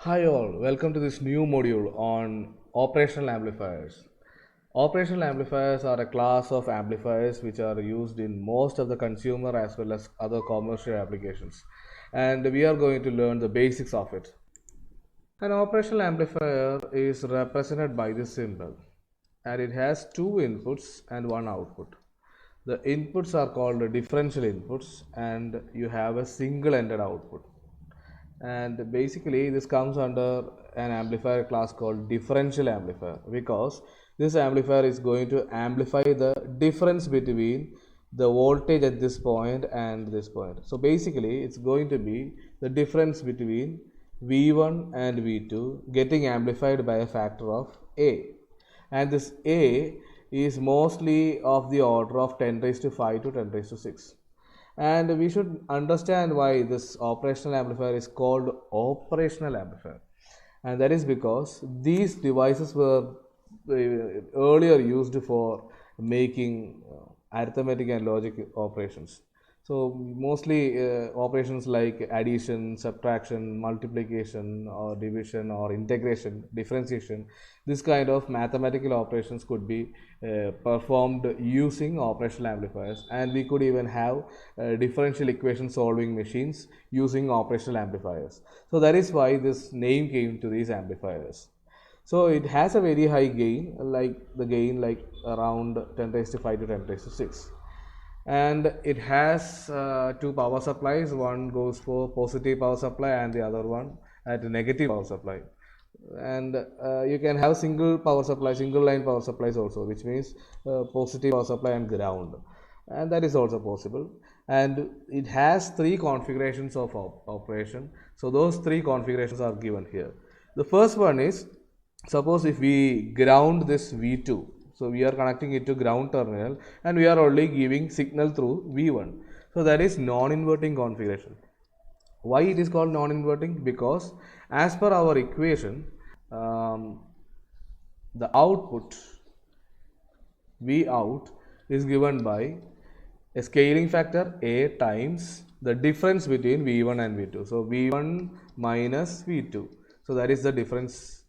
Hi all, welcome to this new module on operational amplifiers. Operational amplifiers are a class of amplifiers which are used in most of the consumer as well as other commercial applications. And we are going to learn the basics of it. An operational amplifier is represented by this symbol and it has two inputs and one output. The inputs are called differential inputs and you have a single ended output. And basically this comes under an amplifier class called differential amplifier because this amplifier is going to amplify the difference between the voltage at this point and this point. So basically it's going to be the difference between V1 and V2 getting amplified by a factor of A, and this A is mostly of the order of 10 raised to 5 to 10 raised to 6. And we should understand why this operational amplifier is called operational amplifier, and that is because these devices were earlier used for making arithmetic and logic operations. So mostly operations like addition, subtraction, multiplication or division or integration, differentiation, this kind of mathematical operations could be performed using operational amplifiers, and we could even have differential equation solving machines using operational amplifiers. So that is why this name came to these amplifiers. So it has a very high gain, like the gain like around 10 raised to 5 to 10 raised to 6, and it has two power supplies. One goes for positive power supply and the other one at negative power supply. And you can have single power supply, single line power supplies also, which means positive power supply and ground, and that is also possible. And it has three configurations of operation. So those three configurations are given here. The first one is, suppose if we ground this V2, so we are connecting it to ground terminal and we are only giving signal through V1. So that is non-inverting configuration. Why it is called non-inverting? Because as per our equation, the output V out is given by a scaling factor A times the difference between V1 and V2. So V1 minus V2. So that is the difference.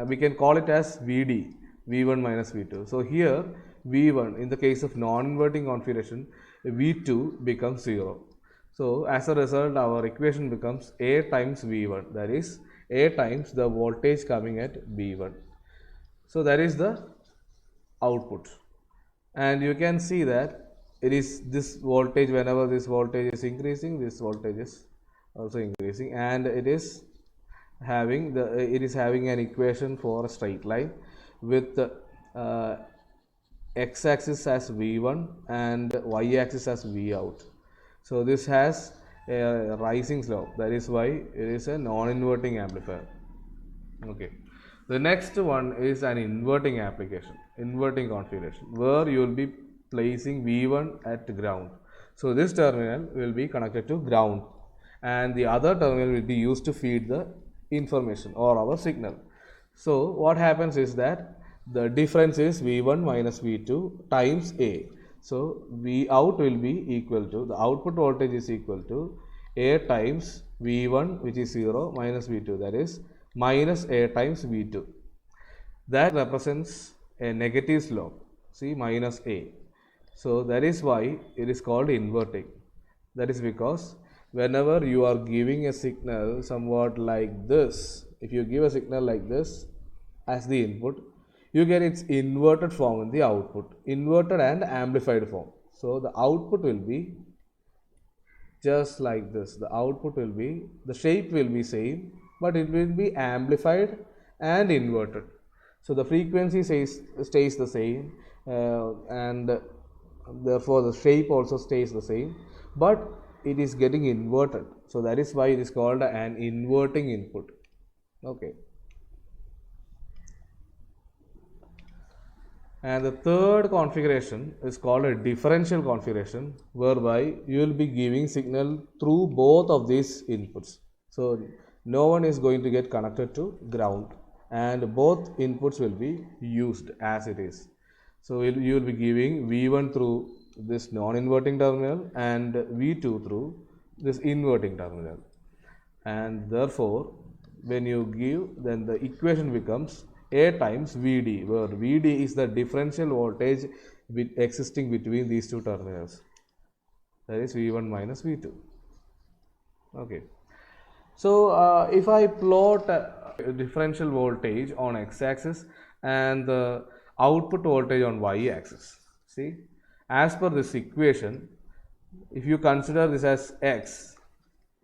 We can call it as VD, V1 minus V2. So here V1, in the case of non-inverting configuration, V2 becomes 0. So as a result, our equation becomes A times V1, that is A times the voltage coming at V1. So that is the output, and you can see that it is this voltage. Whenever this voltage is increasing, this voltage is also increasing, and it is having an equation for a straight line with x-axis as V1 and y-axis as V out. So this has a rising slope, that is why it is a non-inverting amplifier. Okay. The next one is an inverting application, inverting configuration, where you will be placing V1 at ground. So this terminal will be connected to ground and the other terminal will be used to feed the information or our signal. So what happens is that the difference is V1 minus V2 times A. So V out will be equal to, the output voltage is equal to A times V1, which is 0, minus V2, that is minus A times V2. That represents a negative slope, see, minus A. So that is why it is called inverting. That is because whenever you are giving a signal somewhat like this, if you give a signal like this as the input, you get its inverted form in the output, inverted and amplified form. So the output will be just like this. The output will be, the shape will be same, but it will be amplified and inverted. So the frequency stays the same, and therefore the shape also stays the same, but it is getting inverted. So that is why it is called an inverting input. Okay. And the third configuration is called a differential configuration, whereby you will be giving signal through both of these inputs. So no one is going to get connected to ground and both inputs will be used as it is. So you will be giving V1 through this non-inverting terminal and V2 through this inverting terminal, and therefore when you give, then the equation becomes A times Vd, where Vd is the differential voltage existing between these two terminals, that is V1 minus V2. Okay. So if I plot a differential voltage on x-axis and the output voltage on y-axis, see, as per this equation, if you consider this as x,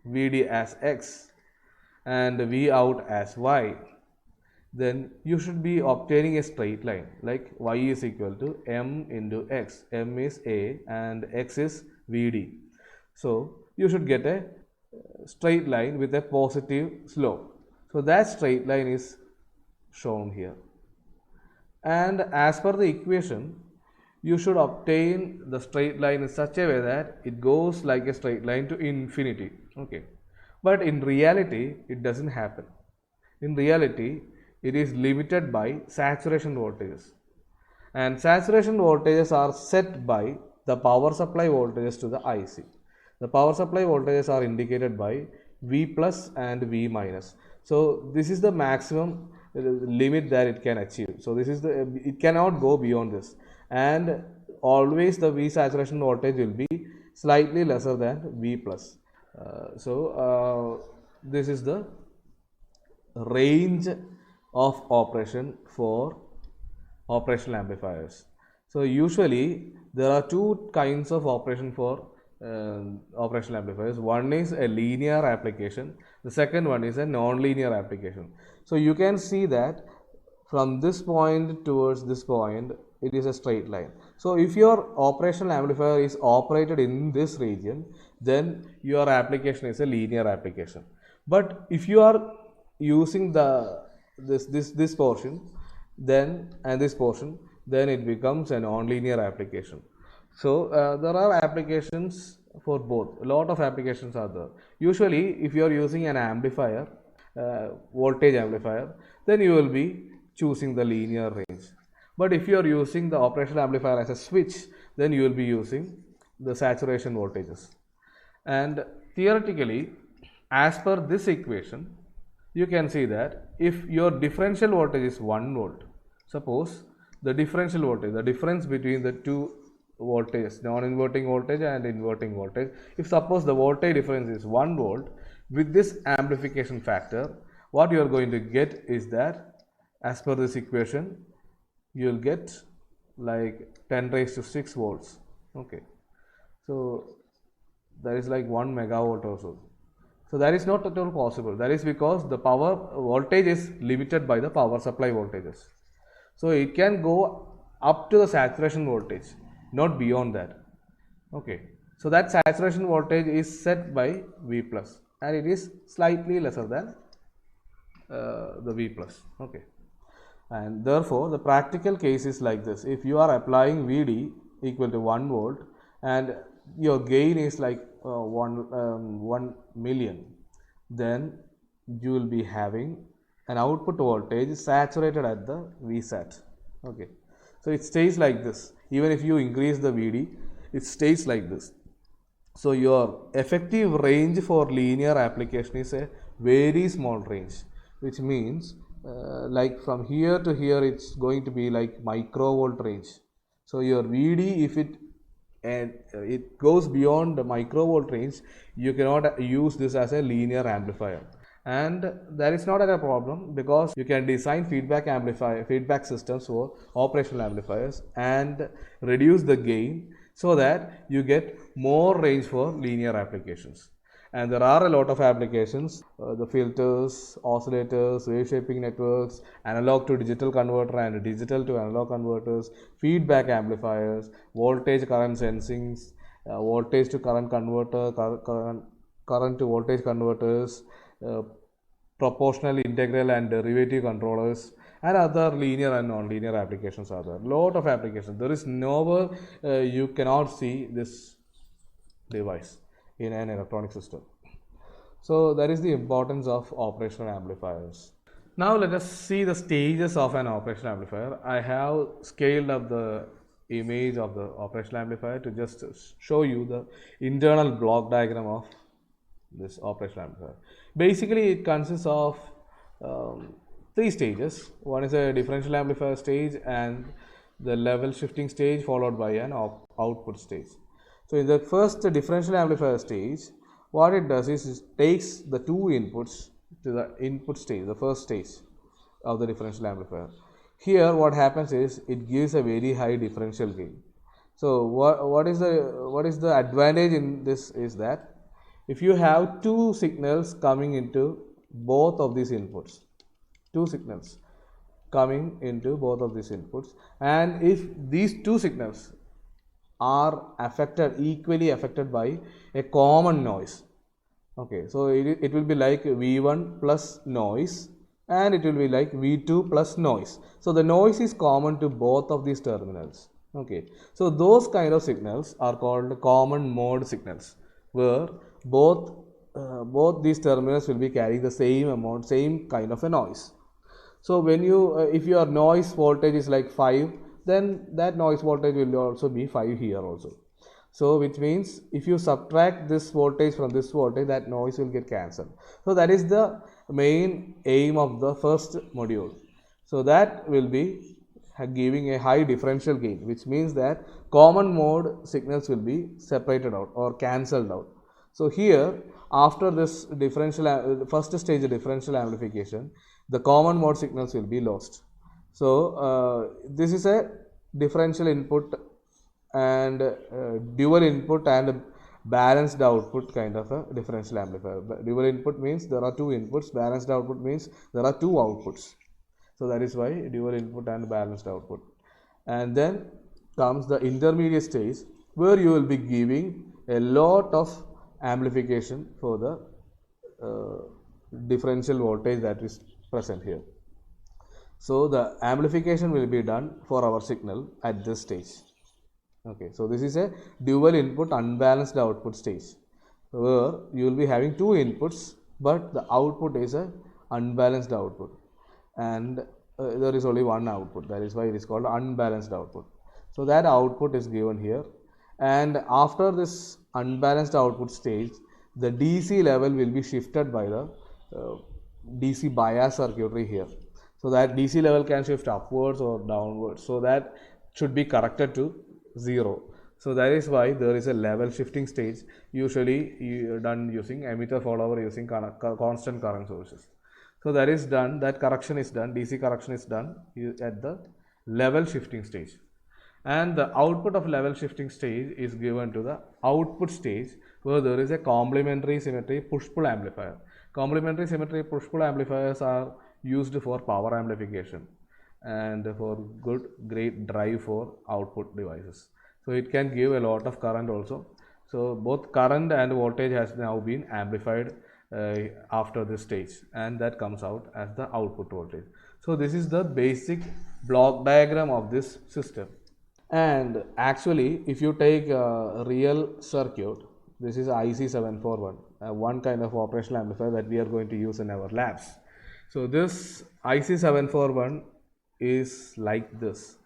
Vd as x and V out as y, then you should be obtaining a straight line like y is equal to m into x. M is A and x is Vd. So you should get a straight line with a positive slope. So that straight line is shown here. And as per the equation, you should obtain the straight line in such a way that it goes like a straight line to infinity. Okay. But in reality, it doesn't happen. In reality, it is limited by saturation voltages. And saturation voltages are set by the power supply voltages to the IC. The power supply voltages are indicated by V plus and V minus. So this is the maximum limit that it can achieve. So this is it cannot go beyond this. And always the V saturation voltage will be slightly lesser than V plus. This is the range of operation for operational amplifiers. So usually there are two kinds of operation for operational amplifiers. One is a linear application, the second one is a non-linear application. So you can see that from this point towards this point, it is a straight line. So if your operational amplifier is operated in this region, then your application is a linear application. But if you are using this portion, then and this portion, then it becomes a non-linear application. So there are applications for both. A lot of applications are there. Usually, if you are using an amplifier, voltage amplifier, then you will be choosing the linear range. But if you are using the operational amplifier as a switch, then you will be using the saturation voltages. And theoretically, as per this equation, you can see that if your differential voltage is 1 volt, suppose the differential voltage, the difference between the two voltages, non-inverting voltage and inverting voltage, if suppose the voltage difference is 1 volt, with this amplification factor, what you are going to get is that as per this equation, you will get like 10 raised to 6 volts. Okay. So that is like 1 megawatt or so. So that is not at all possible. That is because the power voltage is limited by the power supply voltages. So it can go up to the saturation voltage, not beyond that. Okay. So that saturation voltage is set by V plus and it is slightly lesser than the V plus. Okay. And therefore, the practical case is like this. If you are applying Vd equal to 1 volt and your gain is like 1 million, then you will be having an output voltage saturated at the Vsat. Okay. So it stays like this. Even if you increase the Vd, it stays like this. So your effective range for linear application is a very small range, which means like from here to here, it's going to be like microvolt range. So your Vd, if it goes beyond the microvolt range, you cannot use this as a linear amplifier. And that is not a problem because you can design feedback systems for operational amplifiers and reduce the gain so that you get more range for linear applications. And there are a lot of applications, the filters, oscillators, wave shaping networks, analog to digital converter and digital to analog converters, feedback amplifiers, voltage current sensings, voltage to current converter, current to voltage converters, proportional, integral and derivative controllers, and other linear and non-linear applications are there. Lot of applications. There is nowhere you cannot see this device in an electronic system. So that is the importance of operational amplifiers. Now let us see the stages of an operational amplifier. I have scaled up the image of the operational amplifier to just show you the internal block diagram of this operational amplifier. Basically, it consists of three stages. One is a differential amplifier stage and the level shifting stage followed by an output stage. So in the first differential amplifier stage, what it does is it takes the two inputs to the input stage, the first stage of the differential amplifier. Here what happens is it gives a very high differential gain. So what is the advantage in this is that if you have two signals coming into both of these inputs, two signals coming into both of these inputs, and if these two signals are equally affected by a common noise, okay, so it will be like V1 plus noise and it will be like V2 plus noise. So the noise is common to both of these terminals. Okay, so those kind of signals are called common mode signals, where both these terminals will be carrying the same kind of a noise. So when you if your noise voltage is like 5, then that noise voltage will also be 5 here also. So which means if you subtract this voltage from this voltage, that noise will get cancelled. So that is the main aim of the first module. So that will be giving a high differential gain, which means that common mode signals will be separated out or cancelled out. So here, after this first stage of differential amplification, the common mode signals will be lost. So this is a differential input and dual input and balanced output kind of a differential amplifier. Dual input means there are two inputs, balanced output means there are two outputs. So that is why dual input and balanced output. And then comes the intermediate stage, where you will be giving a lot of amplification for the differential voltage that is present here. So the amplification will be done for our signal at this stage. Okay, so this is a dual input unbalanced output stage, where you will be having two inputs, but the output is a unbalanced output, and there is only one output. That is why it is called unbalanced output. So that output is given here, and after this unbalanced output stage, the DC level will be shifted by the DC bias circuitry here. So that DC level can shift upwards or downwards. So that should be corrected to 0. So that is why there is a level shifting stage, usually done using emitter follower using constant current sources. So that is done, that correction is done, DC correction is done at the level shifting stage. And the output of level shifting stage is given to the output stage, where there is a complementary symmetry push-pull amplifier. Complementary symmetry push-pull amplifiers are used for power amplification and for great drive for output devices. So it can give a lot of current also. So both current and voltage has now been amplified after this stage, and that comes out as the output voltage. So this is the basic block diagram of this system. And actually, if you take a real circuit, this is IC741, one kind of operational amplifier that we are going to use in our labs. So this IC741 is like this.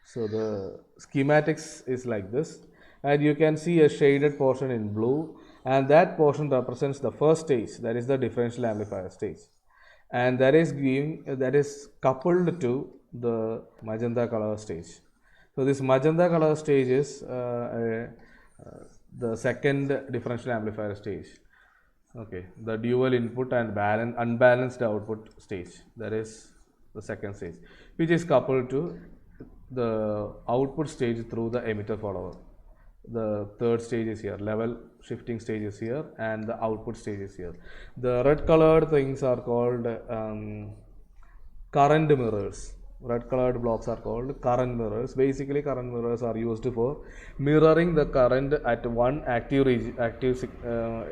So the schematics is like this, and you can see a shaded portion in blue, and that portion represents the first stage, that is the differential amplifier stage, and that is coupled to the magenta color stage. So this magenta color stage is the second differential amplifier stage. Okay, the dual input and unbalanced output stage, that is the second stage, which is coupled to the output stage through the emitter follower. The third stage is here, level shifting stage is here, and the output stage is here. The red colored things are called current mirrors. Red colored blocks are called current mirrors. Basically, current mirrors are used for mirroring the current at one active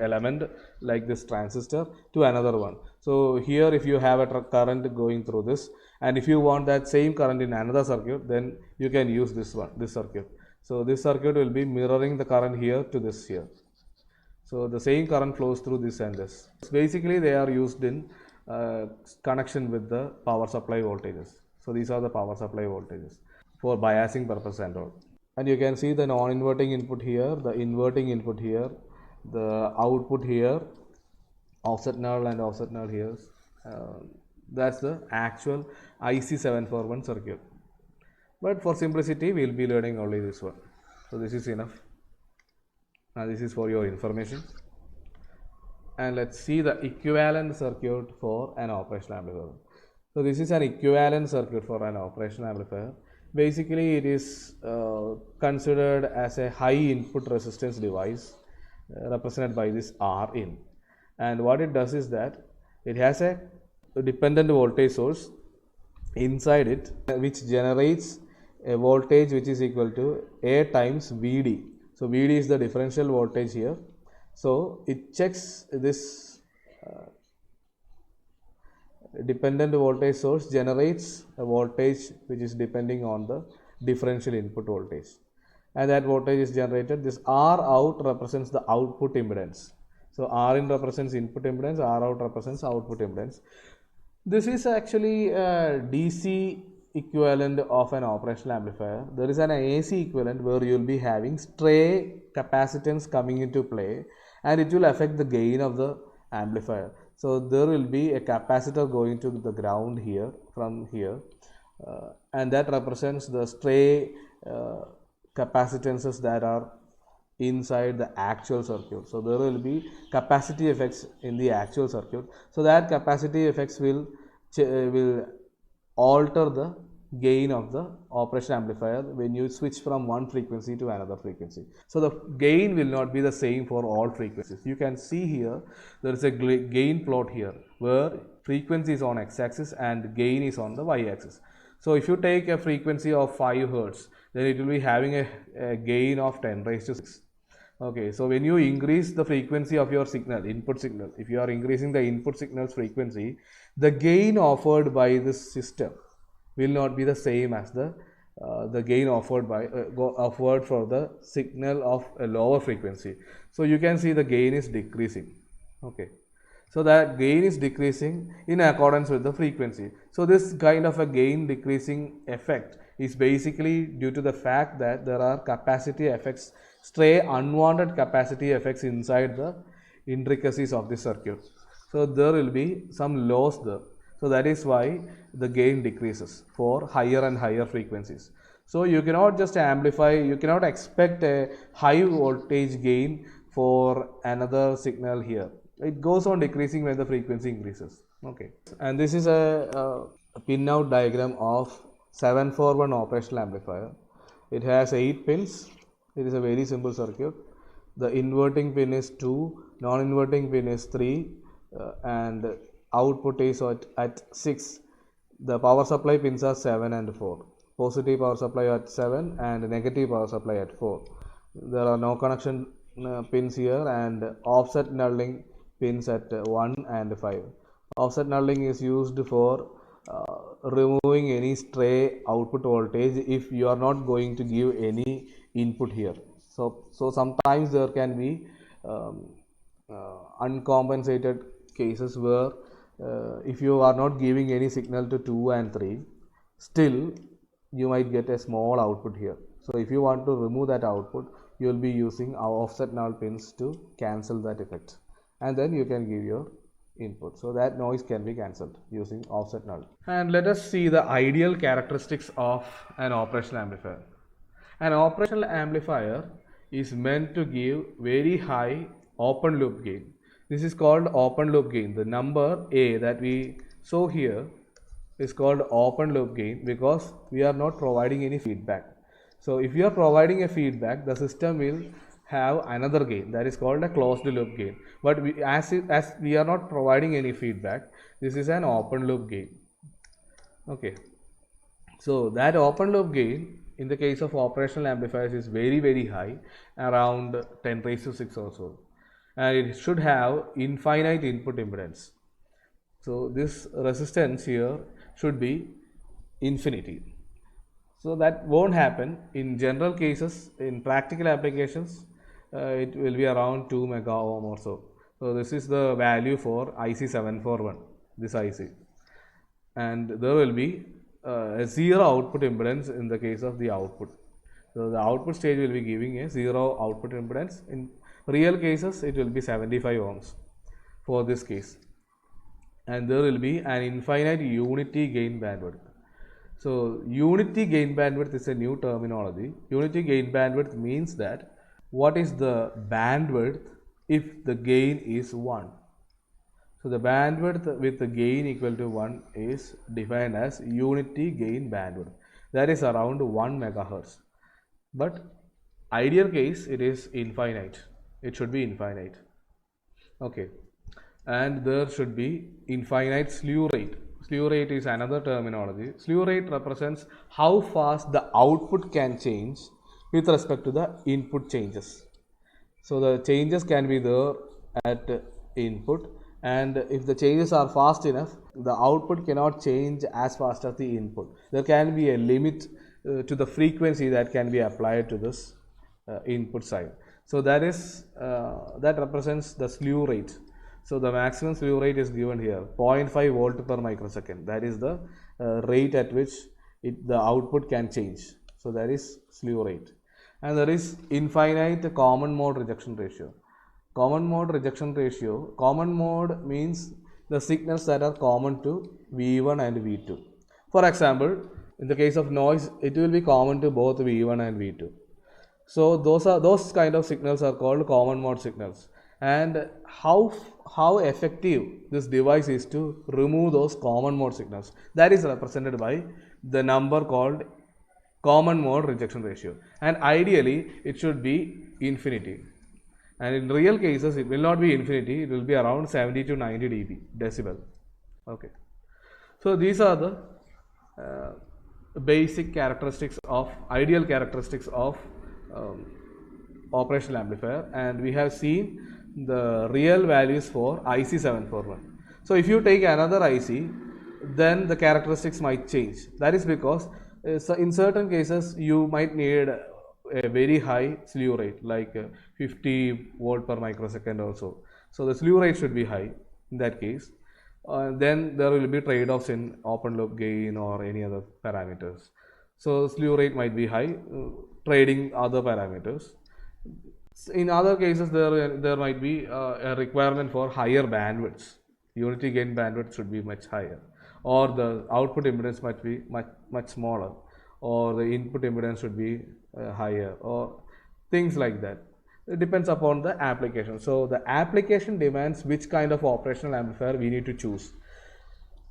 element like this transistor to another one. So here, if you have a current going through this, and if you want that same current in another circuit, then you can use this circuit. So this circuit will be mirroring the current here to this here. So the same current flows through this and this. Basically, they are used in connection with the power supply voltages. So these are the power supply voltages for biasing purpose and all. And you can see the non-inverting input here, the inverting input here, the output here, offset null and offset null here, That's the actual IC741 circuit. But for simplicity, we will be learning only this one. So this is enough. Now this is for your information. And let's see the equivalent circuit for an operational amplifier. So this is an equivalent circuit for an operational amplifier. Basically, it is considered as a high input resistance device represented by this Rin. And what it does is that it has a dependent voltage source inside it, which generates a voltage which is equal to A times Vd. So Vd is the differential voltage here. So it checks this dependent voltage source generates a voltage which is depending on the differential input voltage, and that voltage is generated. This R out represents the output impedance. So R in represents input impedance, R out represents output impedance. This is actually a DC equivalent of an operational amplifier. There is an AC equivalent where you will be having stray capacitance coming into play, and it will affect the gain of the amplifier. So there will be a capacitor going to the ground here from here, and that represents the stray capacitances that are inside the actual circuit. So there will be capacity effects in the actual circuit. So that capacity effects will alter the gain of the operational amplifier when you switch from one frequency to another frequency. So the gain will not be the same for all frequencies. You can see here there is a gain plot here where frequency is on x-axis and gain is on the y-axis. So if you take a frequency of 5 Hertz, then it will be having a gain of 10 raised to 6. Okay, so when you increase the frequency of your signal, input signal, if you are increasing the input signal's frequency, the gain offered by this system will not be the same as the gain offered for the signal of a lower frequency. So you can see the gain is decreasing. Okay, so that gain is decreasing in accordance with the frequency. So this kind of a gain decreasing effect is basically due to the fact that there are capacity effects, stray unwanted capacity effects inside the intricacies of the circuit. So there will be some loss there. So that is why the gain decreases for higher and higher frequencies. So you cannot just amplify, you cannot expect a high voltage gain for another signal here. It goes on decreasing when the frequency increases. Okay, and this is a pin-out diagram of 741 operational amplifier. It has 8 pins. It is a very simple circuit. The inverting pin is 2, non-inverting pin is 3, and output is at 6. The power supply pins are 7 and 4. Positive power supply at 7 and negative power supply at 4. There are no connection pins here, and offset nulling pins at 1 and 5. Offset nulling is used for removing any stray output voltage if you are not going to give any input here. So sometimes there can be uncompensated cases where if you are not giving any signal to 2 and 3, still you might get a small output here. So if you want to remove that output, you will be using our offset null pins to cancel that effect, and then you can give your input. So that noise can be cancelled using offset null. And let us see the ideal characteristics of an operational amplifier. An operational amplifier is meant to give very high open loop gain. This is called open loop gain. The number A that we saw here is called open loop gain because we are not providing any feedback. So if you are providing a feedback, the system will have another gain that is called a closed loop gain. But as we are not providing any feedback, this is an open loop gain. Okay, so that open loop gain in the case of operational amplifiers is very high, around 10 raised to 6 or so, and it should have infinite input impedance. So this resistance here should be infinity. So that won't happen in general cases. In practical applications, it will be around 2 mega ohm or so. So this is the value for IC741, this IC, and there will be a zero output impedance in the case of the output. So the output stage will be giving a zero output impedance. In real cases, it will be 75 ohms for this case. and there will be an infinite unity gain bandwidth. So unity gain bandwidth is a new terminology. Unity gain bandwidth means that what is the bandwidth if the gain is 1. So the bandwidth with the gain equal to 1 is defined as unity gain bandwidth. That is around 1 megahertz. But ideal case it is infinite. It should be infinite. Okay. And there should be infinite slew rate. Slew rate is another terminology. Slew rate represents how fast the output can change with respect to the input changes. So the changes can be there at input, and if the changes are fast enough, the output cannot change as fast as the input. There can be a limit to the frequency that can be applied to this input side. So that represents the slew rate. So the maximum slew rate is given here, 0.5 volt per microsecond. That is the rate at which the output can change. So that is slew rate. And there is infinite common mode rejection ratio. Common mode rejection ratio, common mode means the signals that are common to V1 and V2. For example, in the case of noise, it will be common to both V1 and V2. So those kind of signals are called common mode signals. And how effective this device is to remove those common mode signals, that is represented by the number called common mode rejection ratio. And ideally it should be infinity. And in real cases it will not be infinity, it will be around 70 to 90 dB decibel. Okay. So these are the basic characteristics of ideal characteristics of operational amplifier, and we have seen the real values for IC741. So if you take another IC, then the characteristics might change. That is because in certain cases you might need a very high slew rate, like 50 volt per microsecond or so. So the slew rate should be high in that case. Then there will be trade-offs in open loop gain or any other parameters. So slew rate might be high, trading other parameters. In other cases, there might be a requirement for higher bandwidths. Unity gain bandwidth should be much higher, or the output impedance might be much smaller, or the input impedance should be higher, or things like that. It depends upon the application. So the application demands which kind of operational amplifier we need to choose.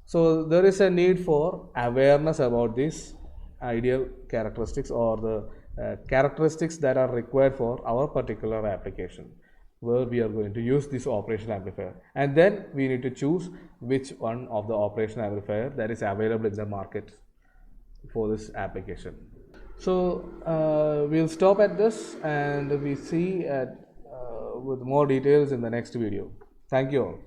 So there is a need for awareness about these ideal characteristics, or the characteristics that are required for our particular application where we are going to use this operational amplifier, and then we need to choose which one of the operational amplifier that is available in the market for this application. So we'll stop at this, and we see with more details in the next video. Thank you all.